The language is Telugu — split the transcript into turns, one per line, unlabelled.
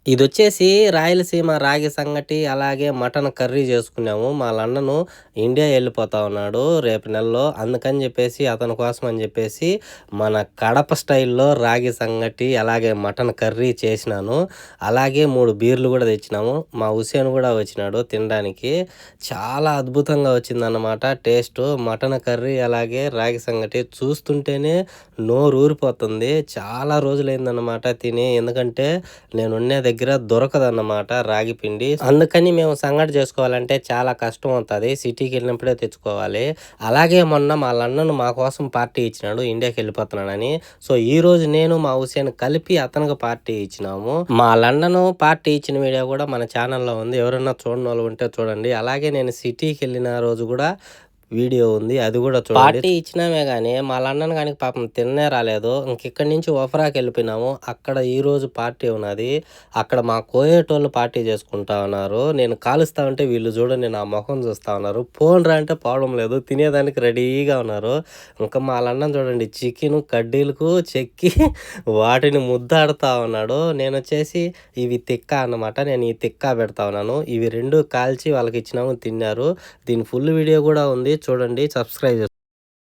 ఇదొచ్చేసి రాయలసీమ రాగి సంగటి, అలాగే మటన్ కర్రీ జేసుకున్నాము. మా లండను ఇండియా యెళ్ళిపోతా ఉన్నాడు రేపు నెలలో. అందుకని జెప్పేసి అతని కోసం అని జెప్పేసి మన కడప స్టైల్‌లో రాగి సంగటి, అలాగే మటన్ కర్రీ చేసినాను. అలాగే 3 బీర్లు గూడా తెచ్చినాము. మా హుసేన్ గూడా వచ్చినాడు తినడానికి. చాలా అద్భుతంగా వచ్చిందన్నమాట టేస్టు. మటన్ కర్రీ, అలాగే రాగి సంగటి చూస్తుంటేనే నోరూరిపోతుంది. చాలా రోజులైందన్నమాట తిని. ఎందుకంటే నేనున్నే దగ్గర దొరకదన్నమాట రాగి పిండి. అందుకని మేము సంగటి చేసుకోవాలంటే చాలా కష్టం అవుతది. సిటీకెళ్ళినప్పుడే తెచ్చుకోవాలి. అలాగే మొన్న మా అన్నను మా కోసం పార్టీ ఇచ్చినాడు ఇండియాకెళ్ళిపోతున్నానని. సో, ఈరోజు నేను మా హుసేన్ కలిపి అతనికి పార్టీ ఇచ్చినాము. మా లండను పార్టీ ఇచ్చిన వీడియో గూడా మన ఛానెల్‌లో ఉంది. ఎవరైనా చూడనోళ్ళు ఉంటే చూడండి. అలాగే నేను సిటీకెళ్ళిన రోజు గూడా వీడియో ఉంది. అది గూడా చూడండి. పార్టీ ఇచ్చినామే గానీ, మా లండన్ గానికి పాపం తిననే రాలేదు. ఇంకిక్కడి నుంచి వఫరాకెళ్ళిపోయినాము. అక్కడ ఈరోజు పార్టీ ఉన్నది. అక్కడ మా కోయేటోళ్ళు పార్టీ చేసుకుంటా ఉన్నారు. నేను కాలుస్తా ఉంటే వీళ్ళు చూడండి నా మొహం చూస్తా ఉన్నారు. పోండ్రా అంటే పోవడం లేదు. తినేదానికి రెడీగా ఉన్నారు. ఇంకా మా లండన్ చూడండి చికెను కడ్డీలకు చెక్కి వాటిని ముద్దాడుతా ఉన్నాడు. నేనొచ్చేసి ఇవి తిక్క అన్నమాట. నేను ఈ తిక్క పెడతా ఉన్నాను. ఇవి 2 కాల్చి వాళ్ళకిచ్చినాము తిన్నారు. దీని ఫుల్ వీడియో గూడా ఉంది. చూడండి. సబ్స్క్రైబ్